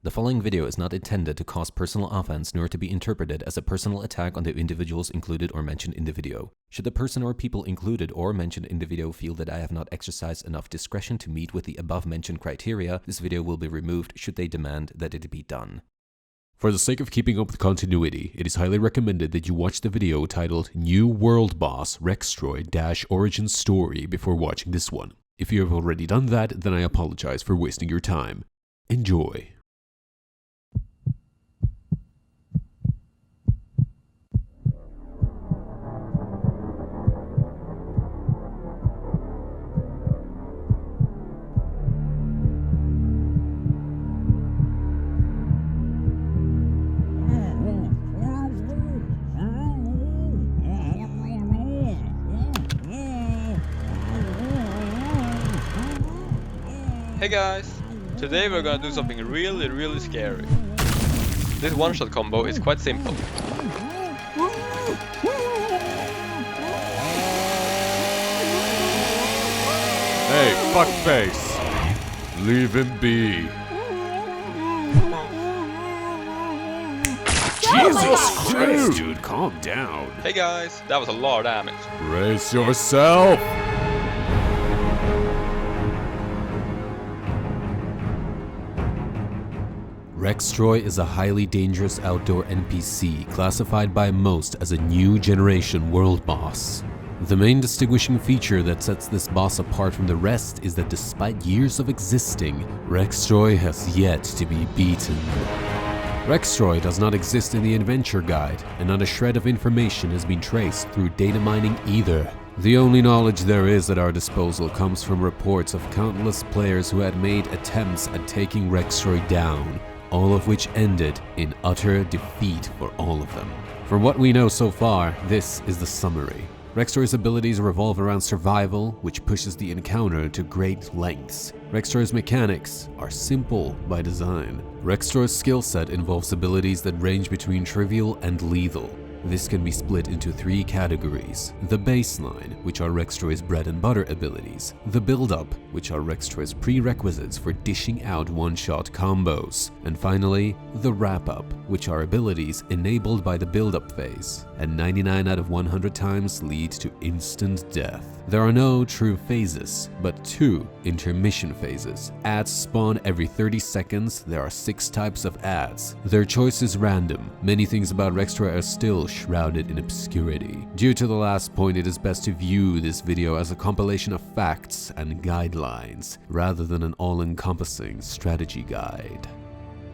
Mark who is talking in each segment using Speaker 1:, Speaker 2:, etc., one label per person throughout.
Speaker 1: The following video is not intended to cause personal offense nor to be interpreted as a personal attack on the individuals included or mentioned in the video. Should the person or people included or mentioned in the video feel that I have not exercised enough discretion to meet with the above mentioned criteria, this video will be removed should they demand that it be done. For the sake of keeping up with continuity, it is highly recommended that you watch the video titled New World Boss Rextroy - Origin Story before watching this one. If you have already done that, then I apologize for wasting your time. Enjoy.
Speaker 2: Hey guys, today we're gonna do something really scary. This one-shot combo is quite simple.
Speaker 3: Hey, fuckface! Leave him be. Jesus Christ, dude, calm down.
Speaker 2: Hey guys, that was a lot of damage.
Speaker 3: Brace yourself!
Speaker 1: Rextroy is a highly dangerous outdoor NPC classified by most as a new generation world boss. The main distinguishing feature that sets this boss apart from the rest is that despite years of existing, Rextroy has yet to be beaten. Rextroy does not exist in the adventure guide, and not a shred of information has been traced through data mining either. The only knowledge there is at our disposal comes from reports of countless players who had made attempts at taking Rextroy down, all of which ended in utter defeat for all of them. From what we know so far, this is the summary. Rextroy's abilities revolve around survival, which pushes the encounter to great lengths. Rextroy's mechanics are simple by design. Rextroy's skill set involves abilities that range between trivial and lethal. This can be split into three categories: the baseline, which are Rextroy's bread and butter abilities; the build-up, which are Rextroy's prerequisites for dishing out one-shot combos; and finally, the wrap-up, which are abilities enabled by the build-up phase, and 99 out of 100 times lead to instant death. There are no true phases, but 2 intermission phases. Ads spawn every 30 seconds. There are 6 types of ads. Their choice is random. Many things about Rextroy are still shrouded in obscurity. Due to the last point, it is best to view this video as a compilation of facts and guidelines, rather than an all-encompassing strategy guide.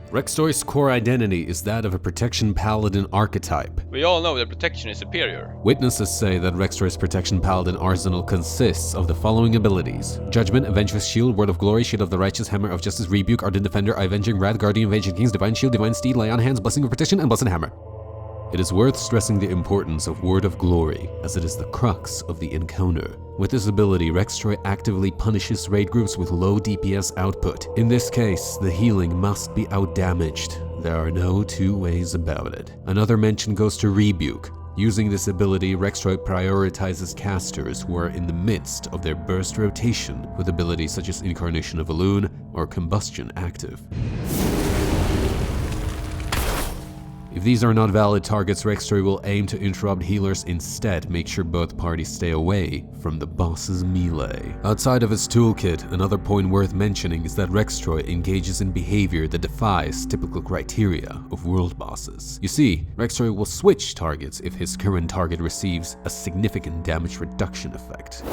Speaker 1: Rextroy's core identity is that of a protection paladin archetype.
Speaker 2: We all know that protection is superior.
Speaker 1: Witnesses say that Rextroy's protection paladin arsenal consists of the following abilities: Judgment, Adventurous Shield, Word of Glory, Shield of the Righteous, Hammer of Justice, Rebuke, Ardent Defender, Avenging Wrath, Guardian of Ancient Kings, Divine Shield, Divine Steed, Lay on Hands, Blessing of Protection, and Blessed Hammer. It is worth stressing the importance of Word of Glory, as it is the crux of the encounter. With this ability, Rextroy actively punishes raid groups with low DPS output. In this case, the healing must be outdamaged. There are no two ways about it. Another mention goes to Rebuke. Using this ability, Rextroy prioritizes casters who are in the midst of their burst rotation, with abilities such as Incarnation of a Loon or Combustion active. If these are not valid targets, Rextroy will aim to interrupt healers instead. Make sure both parties stay away from the boss's melee. Outside of its toolkit, another point worth mentioning is that Rextroy engages in behavior that defies typical criteria of world bosses. You see, Rextroy will switch targets if his current target receives a significant damage reduction effect,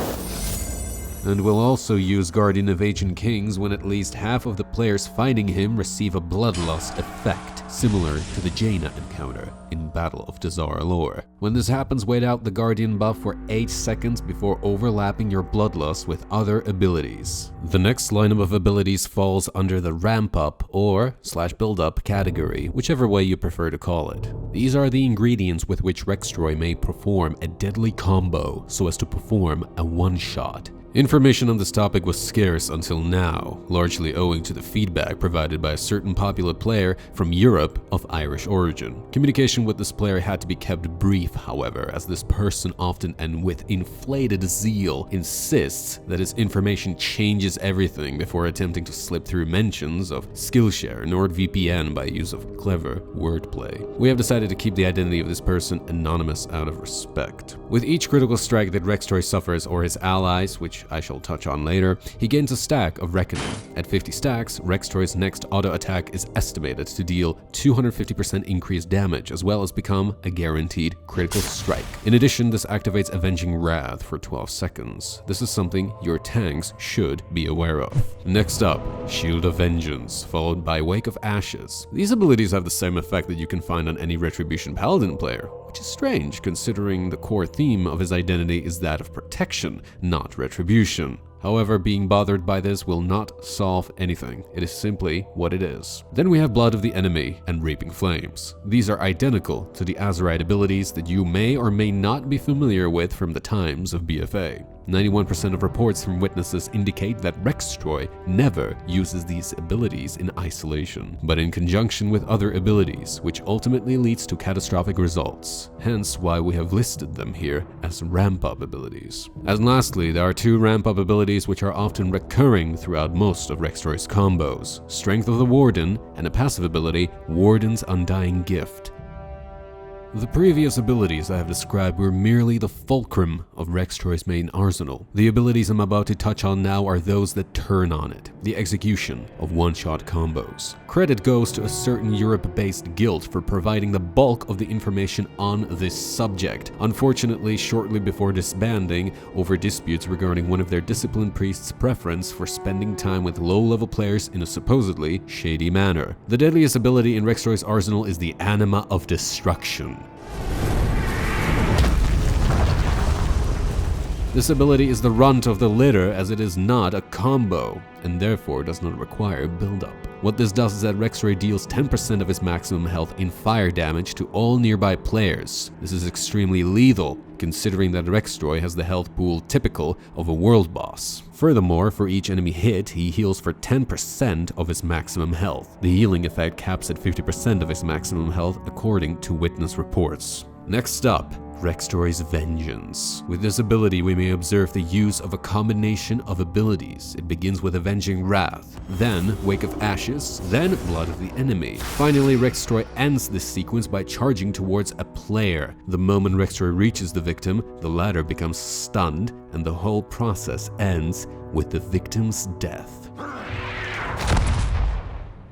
Speaker 1: and will also use Guardian of Ancient Kings when at least half of the players fighting him receive a bloodlust effect, similar to the Jaina encounter in Battle of Dazar lore. When this happens, wait out the Guardian buff for 8 seconds before overlapping your bloodlust with other abilities. The next lineup of abilities falls under the ramp up or /build up category, whichever way you prefer to call it. These are the ingredients with which Rextroy may perform a deadly combo so as to perform a one-shot. Information on this topic was scarce until now, largely owing to the feedback provided by a certain popular player from Europe of Irish origin. Communication with this player had to be kept brief, however, as this person often and with inflated zeal insists that his information changes everything before attempting to slip through mentions of Skillshare, NordVPN by use of clever wordplay. We have decided to keep the identity of this person anonymous out of respect. With each critical strike that Rextroy suffers or his allies, which I shall touch on later, he gains a stack of Reckoning. At 50 stacks, Rextroy's next auto attack is estimated to deal 250% increased damage, as well as become a guaranteed critical strike. In addition, this activates Avenging Wrath for 12 seconds. This is something your tanks should be aware of. Next up, Shield of Vengeance, followed by Wake of Ashes. These abilities have the same effect that you can find on any Retribution Paladin player, which is strange considering the core theme of his identity is that of protection, not retribution. However, being bothered by this will not solve anything. It is simply what it is. Then we have Blood of the Enemy and Reaping Flames. These are identical to the Azerite abilities that you may or may not be familiar with from the times of BFA. 91% of reports from witnesses indicate that Rextroy never uses these abilities in isolation, but in conjunction with other abilities, which ultimately leads to catastrophic results. Hence why we have listed them here as ramp-up abilities. And lastly, there are two ramp-up abilities which are often recurring throughout most of Rextroy's combos: Strength of the Warden and a passive ability, Warden's Undying Gift. The previous abilities I have described were merely the fulcrum of Rextroy's main arsenal. The abilities I'm about to touch on now are those that turn on it, the execution of one-shot combos. Credit goes to a certain Europe-based guild for providing the bulk of the information on this subject. Unfortunately, shortly before disbanding over disputes regarding one of their disciplined priests' preference for spending time with low-level players in a supposedly shady manner. The deadliest ability in Rextroy's arsenal is the Anima of Destruction. This ability is the runt of the litter as it is not a combo, and therefore does not require build-up. What this does is that Rextroy deals 10% of his maximum health in fire damage to all nearby players. This is extremely lethal, considering that Rextroy has the health pool typical of a world boss. Furthermore, for each enemy hit, he heals for 10% of his maximum health. The healing effect caps at 50% of his maximum health according to witness reports. Next up, Rextroy's Vengeance. With this ability, we may observe the use of a combination of abilities. It begins with Avenging Wrath, then Wake of Ashes, then Blood of the Enemy. Finally, Rextroy ends this sequence by charging towards a player. The moment Rextroy reaches the victim, the latter becomes stunned, and the whole process ends with the victim's death.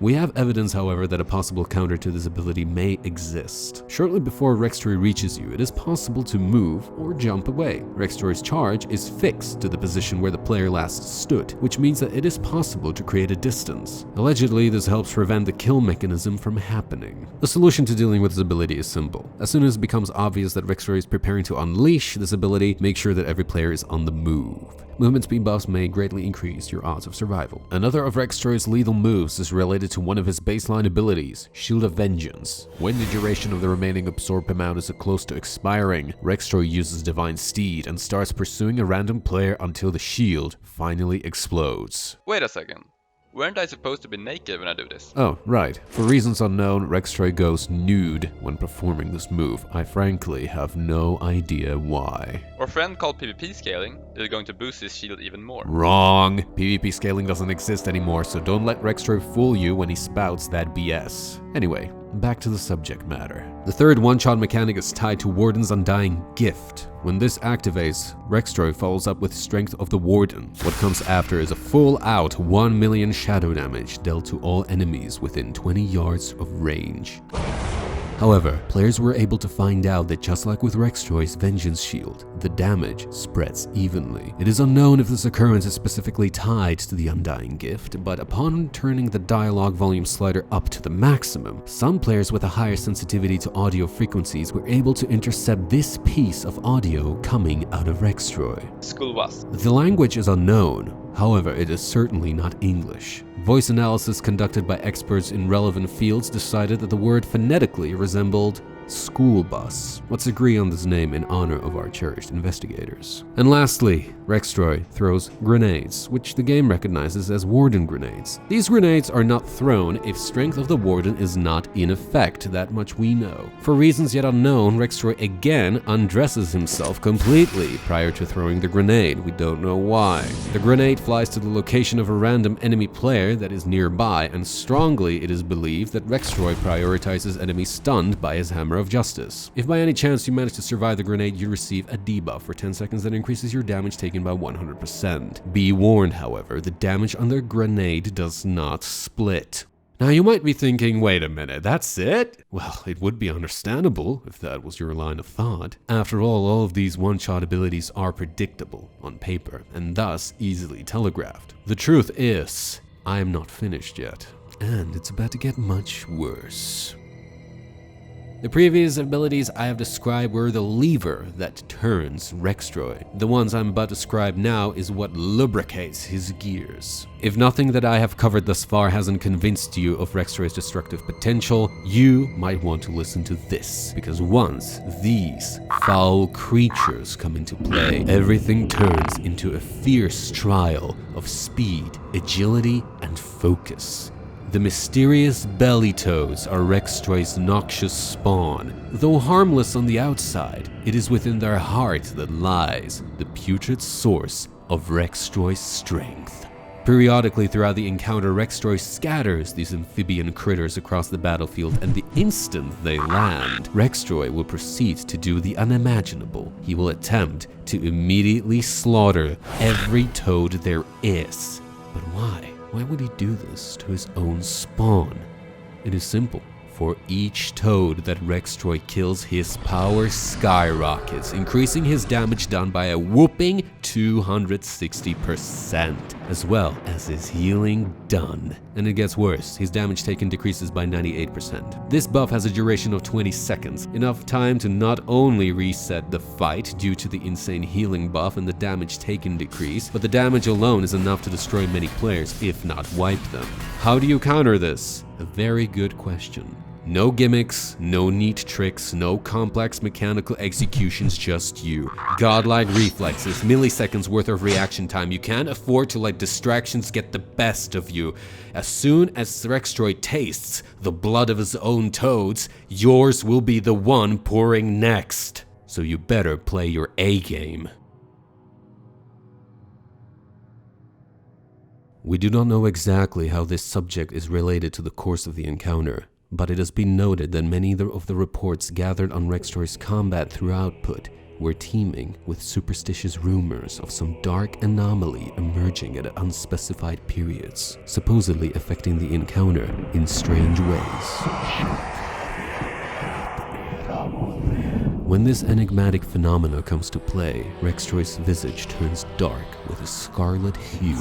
Speaker 1: We have evidence, however, that a possible counter to this ability may exist. Shortly before Rextroy reaches you, it is possible to move or jump away. Rextroy's charge is fixed to the position where the player last stood, which means that it is possible to create a distance. Allegedly, this helps prevent the kill mechanism from happening. The solution to dealing with this ability is simple. As soon as it becomes obvious that Rextroy is preparing to unleash this ability, make sure that every player is on the move. Movement speed buffs may greatly increase your odds of survival. Another of Rextroy's lethal moves is related to one of his baseline abilities, Shield of Vengeance. When the duration of the remaining absorbed amount is close to expiring, Rextroy uses Divine Steed and starts pursuing a random player until the shield finally explodes.
Speaker 2: Wait a second. Weren't I supposed to be naked when I do this?
Speaker 1: Oh, right. For reasons unknown, Rextroy goes nude when performing this move. I frankly have no idea why.
Speaker 2: Our friend called PvP scaling is going to boost his shield even more.
Speaker 1: Wrong. PvP scaling doesn't exist anymore, so don't let Rextroy fool you when he spouts that BS. Anyway, back to the subject matter. The third one-shot mechanic is tied to Warden's Undying Gift. When this activates, Rextroy follows up with Strength of the Warden. What comes after is a full-out 1 million shadow damage dealt to all enemies within 20 yards of range. However, players were able to find out that just like with Rextroy's Vengeance Shield, the damage spreads evenly. It is unknown if this occurrence is specifically tied to the Undying Gift, but upon turning the dialogue volume slider up to the maximum, some players with a higher sensitivity to audio frequencies were able to intercept this piece of audio coming out of Rextroy.
Speaker 2: School was.
Speaker 1: The language is unknown. However, it is certainly not English. Voice analysis conducted by experts in relevant fields decided that the word phonetically resembled School Bus. Let's agree on this name in honor of our cherished investigators. And lastly, Rextroy throws grenades, which the game recognizes as warden grenades. These grenades are not thrown if strength of the warden is not in effect, that much we know. For reasons yet unknown, Rextroy again undresses himself completely prior to throwing the grenade. We don't know why. The grenade flies to the location of a random enemy player that is nearby, and strongly it is believed that Rextroy prioritizes enemies stunned by his Hammer of Justice. If by any chance you manage to survive the grenade, you receive a debuff for 10 seconds that increases your damage taken by 100%. Be warned, however, the damage on the grenade does not split. Now you might be thinking, wait a minute, that's it? Well, it would be understandable if that was your line of thought. After all of these one-shot abilities are predictable on paper and thus easily telegraphed. The truth is, I am not finished yet, and it's about to get much worse. The previous abilities I have described were the lever that turns Rextroy. The ones I'm about to describe now is what lubricates his gears. If nothing that I have covered thus far hasn't convinced you of Rextroy's destructive potential, you might want to listen to this, because once these foul creatures come into play, everything turns into a fierce trial of speed, agility, and focus. The mysterious belly toes are Rextroy's noxious spawn. Though harmless on the outside, it is within their heart that lies the putrid source of Rextroy's strength. Periodically throughout the encounter, Rextroy scatters these amphibian critters across the battlefield, and the instant they land, Rextroy will proceed to do the unimaginable. He will attempt to immediately slaughter every toad there is. But why? Why would he do this to his own spawn? It is simple. For each toad that Rextroy kills, his power skyrockets, increasing his damage done by a whooping 260%, as well as his healing done. And it gets worse, his damage taken decreases by 98%. This buff has a duration of 20 seconds, enough time to not only reset the fight due to the insane healing buff and the damage taken decrease, but the damage alone is enough to destroy many players, if not wipe them. How do you counter this? A very good question. No gimmicks, no neat tricks, no complex mechanical executions, just you. Godlike reflexes, milliseconds worth of reaction time. You can't afford to let distractions get the best of you. As soon as Rextroy tastes the blood of his own toads, yours will be the one pouring next. So you better play your A game. We do not know exactly how this subject is related to the course of the encounter, but it has been noted that many of the reports gathered on Rextroy's combat through output were teeming with superstitious rumors of some dark anomaly emerging at unspecified periods, supposedly affecting the encounter in strange ways. When this enigmatic phenomena comes to play, Rextroy's visage turns dark with a scarlet hue,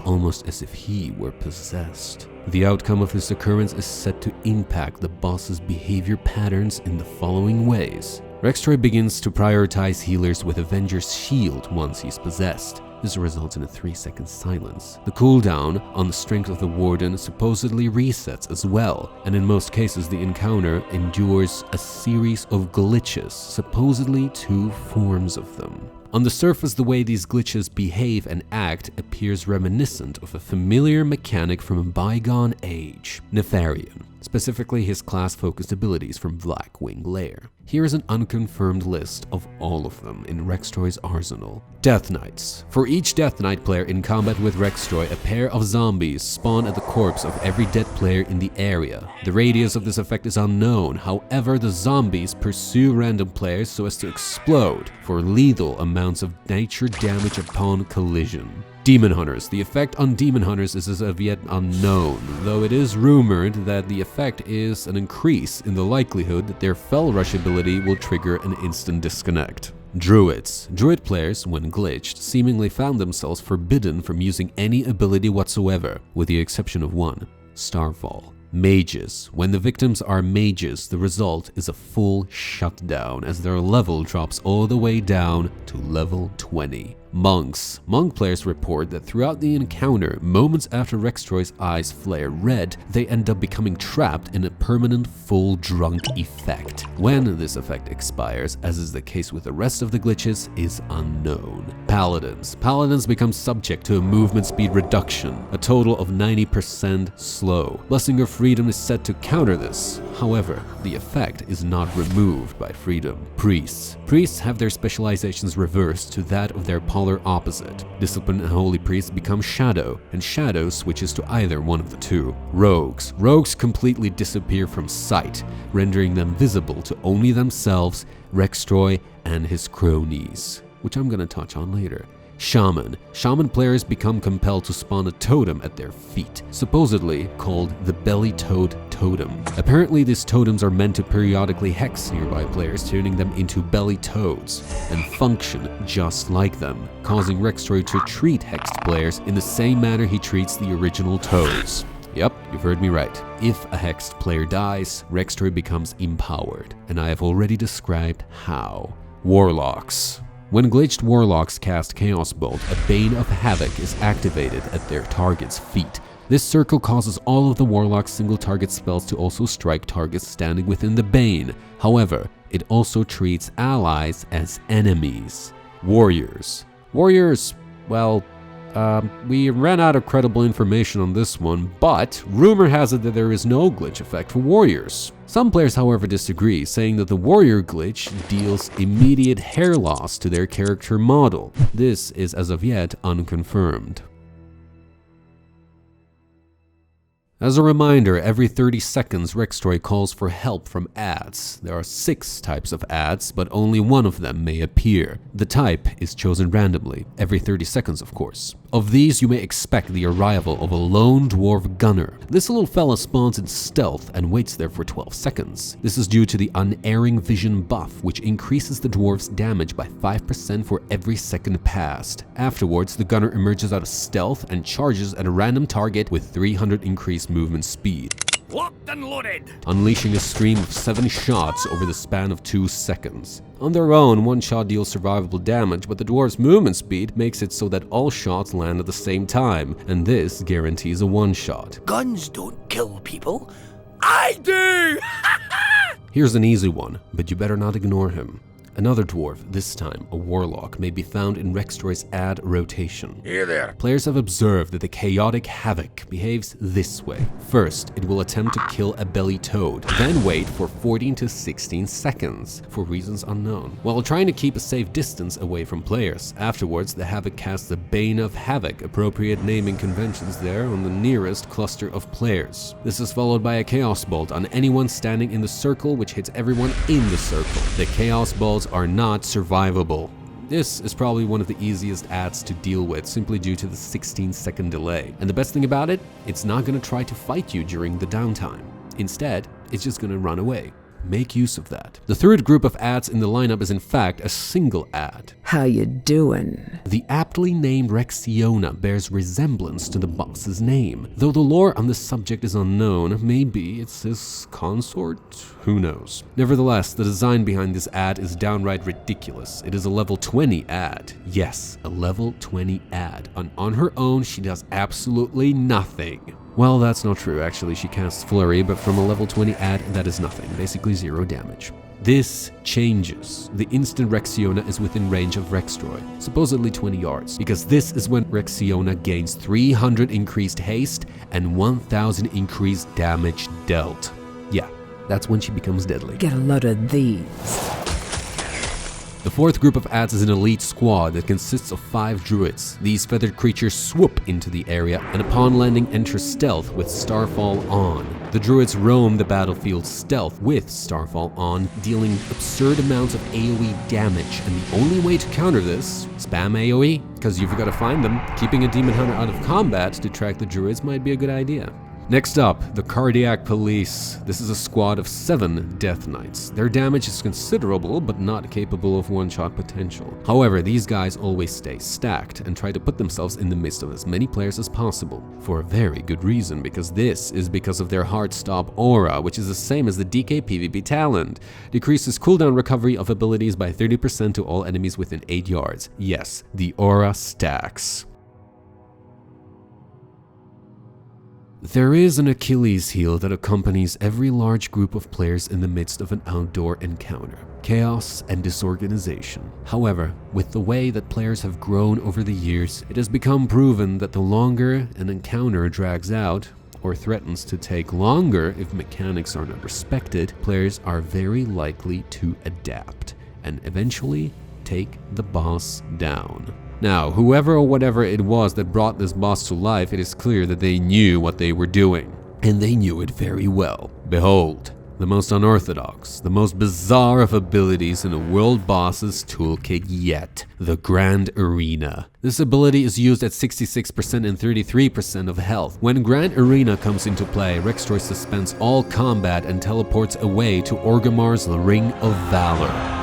Speaker 1: almost as if he were possessed. The outcome of this occurrence is set to impact the boss's behavior patterns in the following ways. Rextroy begins to prioritize healers with Avenger's Shield once he's possessed. This results in a 3-second silence. The cooldown on the strength of the Warden supposedly resets as well, and in most cases the encounter endures a series of glitches, supposedly 2 forms of them. On the surface, the way these glitches behave and act appears reminiscent of a familiar mechanic from a bygone age, Nefarian, specifically his class-focused abilities from Blackwing Lair. Here is an unconfirmed list of all of them in Rextroy's arsenal. Death Knights. For each Death Knight player in combat with Rextroy, a pair of zombies spawn at the corpse of every dead player in the area. The radius of this effect is unknown, however the zombies pursue random players so as to explode for lethal amounts of nature damage upon collision. Demon Hunters. The effect on Demon Hunters is as of yet unknown, though it is rumored that the effect is an increase in the likelihood that their Fell Rush ability will trigger an instant disconnect. Druids. Druid players, when glitched, seemingly found themselves forbidden from using any ability whatsoever, with the exception of one, Starfall. Mages. When the victims are mages, the result is a full shutdown as their level drops all the way down to level 20. Monks. Monk players report that throughout the encounter, moments after Rextroy's eyes flare red, they end up becoming trapped in a permanent full drunk effect. When this effect expires, as is the case with the rest of the glitches, is unknown. Paladins. Paladins become subject to a movement speed reduction, a total of 90% slow. Blessing of Freedom is set to counter this. However, the effect is not removed by Freedom. Priests. Priests have their specializations reversed to that of their polar opposite. Discipline and Holy Priests become Shadow, and Shadow switches to either one of the two. Rogues. Rogues completely disappear from sight, rendering them visible to only themselves, Rextroy, and his cronies, which I'm gonna touch on later. Shaman. Shaman players become compelled to spawn a totem at their feet, supposedly called the Belly Toad Totem. Apparently these totems are meant to periodically hex nearby players, turning them into belly toads, and function just like them, causing Rextroy to treat hexed players in the same manner he treats the original toads. Yep, you've heard me right. If a hexed player dies, Rextroy becomes empowered, and I have already described how. Warlocks. When glitched warlocks cast Chaos Bolt, a Bane of Havoc is activated at their target's feet. This circle causes all of the warlock's single target spells to also strike targets standing within the Bane. However, it also treats allies as enemies. Warriors. Warriors, well, we ran out of credible information on this one, but rumor has it that there is no glitch effect for warriors. Some players, however, disagree, saying that the warrior glitch deals immediate hair loss to their character model. This is as of yet unconfirmed. As a reminder, every 30 seconds Rextroy calls for help from ads. There are 6 types of ads, but only one of them may appear. The type is chosen randomly, every 30 seconds of course. Of these, you may expect the arrival of a lone dwarf gunner. This little fella spawns in stealth and waits there for 12 seconds. This is due to the unerring vision buff, which increases the dwarf's damage by 5% for every second passed. Afterwards, the gunner emerges out of stealth and charges at a random target with 300 increased movement speed,
Speaker 3: Locked and loaded!
Speaker 1: unleashing a stream of 7 shots over the span of 2 seconds. On their own, one shot deals survivable damage, but the dwarf's movement speed makes it so that all shots land at the same time, and this guarantees a one-shot.
Speaker 4: Guns don't kill people. I do!
Speaker 1: Here's an easy one, but you better not ignore him. Another dwarf, this time a warlock, may be found in Rextroy's ad rotation.
Speaker 4: Here there.
Speaker 1: Players have observed that the chaotic havoc behaves this way. First, it will attempt to kill a belly toad, then wait for 14 to 16 seconds, for reasons unknown, while trying to keep a safe distance away from players. Afterwards, the havoc casts the Bane of Havoc, appropriate naming conventions there, on the nearest cluster of players. This is followed by a Chaos Bolt on anyone standing in the circle, which hits everyone in the circle. The Chaos Bolts are not survivable. This is probably one of the easiest ads to deal with, simply due to the 16-second delay. And the best thing about it, it's not going to try to fight you during the downtime. Instead, it's just going to run away. Make use of that. The third group of ads in the lineup is in fact a single ad.
Speaker 5: How you doing?
Speaker 1: The aptly named Rexiona bears resemblance to the boss's name. Though the lore on this subject is unknown, maybe it's his consort? Who knows? Nevertheless, the design behind this ad is downright ridiculous. It is a level 20 ad. Yes, a level 20 ad. And on her own, she does absolutely nothing. Well, that's not true. Actually, she casts Flurry, but from a level 20 ad, that is nothing. Basically 0 damage. This changes. The instant Rexiona is within range of Rextroy, supposedly 20 yards, because this is when Rexiona gains 300 increased haste and 1000 increased damage dealt. Yeah, that's when she becomes deadly.
Speaker 5: Get a load of these.
Speaker 1: The fourth group of ads is an elite squad that consists of 5 druids. These feathered creatures swoop into the area and upon landing enter stealth with Starfall on. The druids roam the battlefield stealth with Starfall on, dealing absurd amounts of AoE damage, and the only way to counter this, spam AoE, because you've got to find them. Keeping a demon hunter out of combat to track the druids might be a good idea. Next up, the Cardiac Police. This is a squad of 7 Death Knights. Their damage is considerable, but not capable of one-shot potential. However, these guys always stay stacked and try to put themselves in the midst of as many players as possible. For a very good reason, because this is because of their hard stop aura, which is the same as the DK PvP talent. Decreases cooldown recovery of abilities by 30% to all enemies within 8 yards. Yes, the aura stacks. There is an Achilles heel that accompanies every large group of players in the midst of an outdoor encounter: chaos and disorganization. However, with the way that players have grown over the years, it has become proven that the longer an encounter drags out, or threatens to take longer if mechanics are not respected, players are very likely to adapt and eventually take the boss down. Now, whoever or whatever it was that brought this boss to life, it is clear that they knew what they were doing. And they knew it very well. Behold, the most unorthodox, the most bizarre of abilities in a world boss's toolkit yet, the Grand Arena. This ability is used at 66% and 33% of health. When Grand Arena comes into play, Rextroy suspends all combat and teleports away to Orgrimmar's Ring of Valor.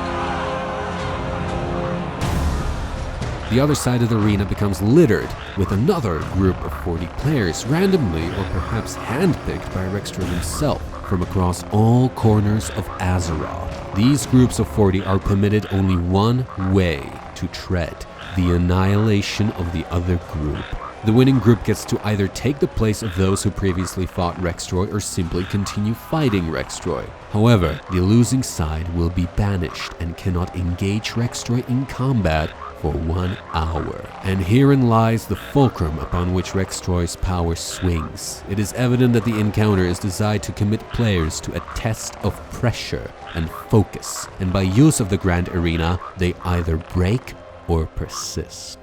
Speaker 1: The other side of the arena becomes littered with another group of 40 players, randomly or perhaps handpicked by Rextroy himself from across all corners of Azeroth. These groups of 40 are permitted only one way to tread: the annihilation of the other group. The winning group gets to either take the place of those who previously fought Rextroy or simply continue fighting Rextroy. However, the losing side will be banished and cannot engage Rextroy in combat for 1 hour. And herein lies the fulcrum upon which Rextroy's power swings. It is evident that the encounter is designed to commit players to a test of pressure and focus, and by use of the Grand Arena, they either break or persist.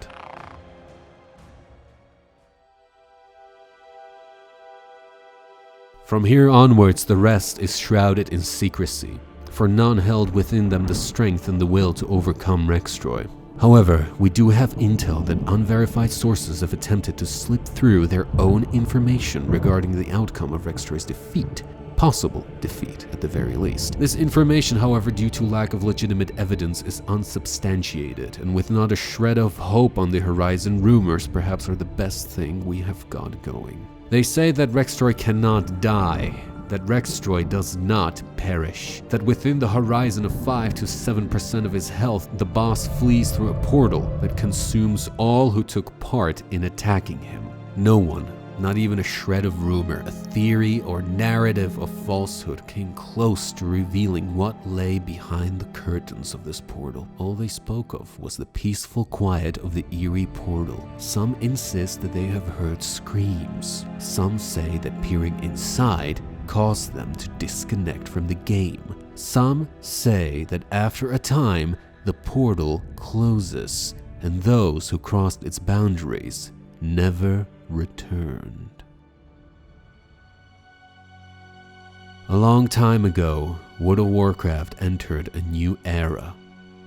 Speaker 1: From here onwards, the rest is shrouded in secrecy, for none held within them the strength and the will to overcome Rextroy. However, we do have intel that unverified sources have attempted to slip through their own information regarding the outcome of Rextroy's defeat. Possible defeat, at the very least. This information, however, due to lack of legitimate evidence, is unsubstantiated, and with not a shred of hope on the horizon, rumors perhaps are the best thing we have got going. They say that Rextroy cannot die, that Rextroy does not perish, that within the horizon of 5 to 7% of his health, the boss flees through a portal that consumes all who took part in attacking him. No one, not even a shred of rumor, a theory or narrative of falsehood, came close to revealing what lay behind the curtains of this portal. All they spoke of was the peaceful quiet of the eerie portal. Some insist that they have heard screams. Some say that peering inside caused them to disconnect from the game. Some say that after a time, the portal closes, and those who crossed its boundaries never returned. A long time ago, World of Warcraft entered a new era,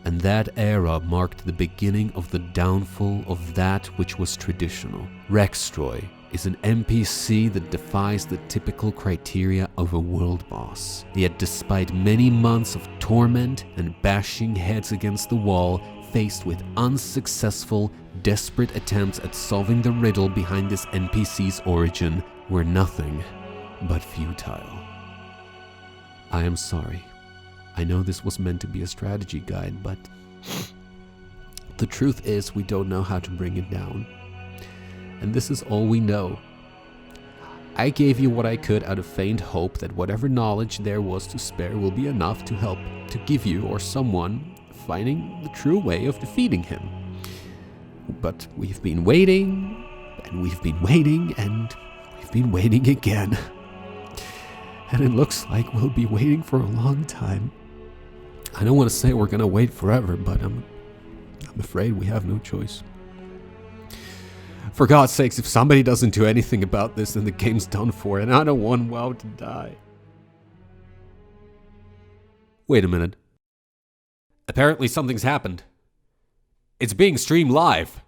Speaker 1: and that era marked the beginning of the downfall of that which was traditional. Rextroy is an NPC that defies the typical criteria of a world boss. Yet despite many months of torment and bashing heads against the wall, faced with unsuccessful, desperate attempts at solving the riddle behind this NPC's origin, were nothing but futile. I am sorry. I know this was meant to be a strategy guide, but the truth is we don't know how to bring it down. And this is all we know. I gave you what I could out of faint hope that whatever knowledge there was to spare will be enough to help to give you or someone finding the true way of defeating him. But we've been waiting, and we've been waiting, and we've been waiting again. And it looks like we'll be waiting for a long time. I don't want to say we're gonna wait forever, but I'm afraid we have no choice. For God's sakes, if somebody doesn't do anything about this, then the game's done for, and I don't want WoW to die. Wait a minute. Apparently something's happened. It's being streamed live.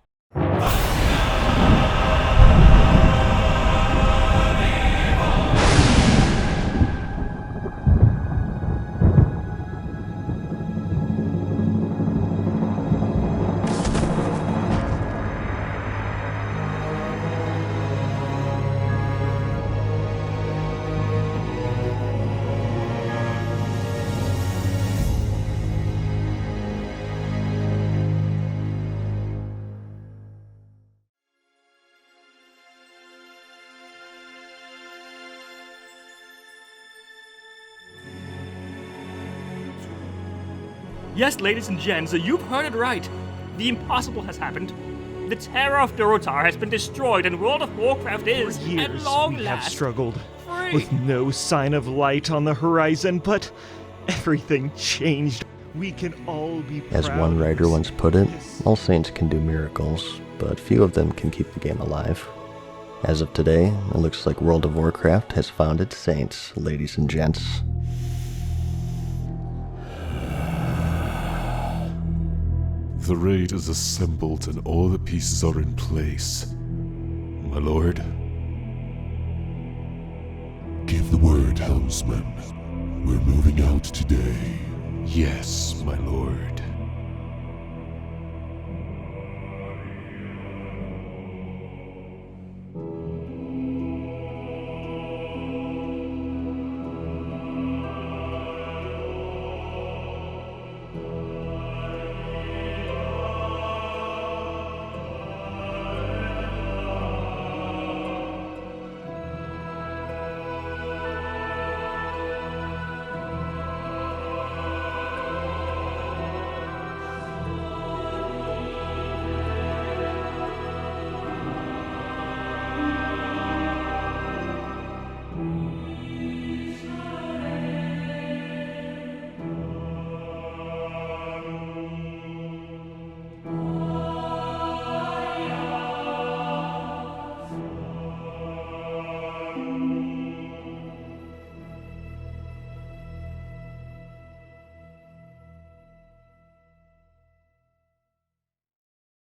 Speaker 6: Yes, ladies and gents, you've heard it right. The impossible has happened. The terror of Durotar has been destroyed, and World of Warcraft is,
Speaker 7: For years,
Speaker 6: at long
Speaker 7: we have
Speaker 6: last,
Speaker 7: struggled
Speaker 6: free.
Speaker 7: with no sign of light on the horizon, but everything changed. We can all be proud.
Speaker 8: As one writer once put it, all saints can do miracles, but few of them can keep the game alive. As of today, it looks like World of Warcraft has found its saints, ladies and gents.
Speaker 3: The raid is assembled and all the pieces are in place. My lord?
Speaker 9: Give the word, helmsman. We're moving out today.
Speaker 3: Yes, my lord.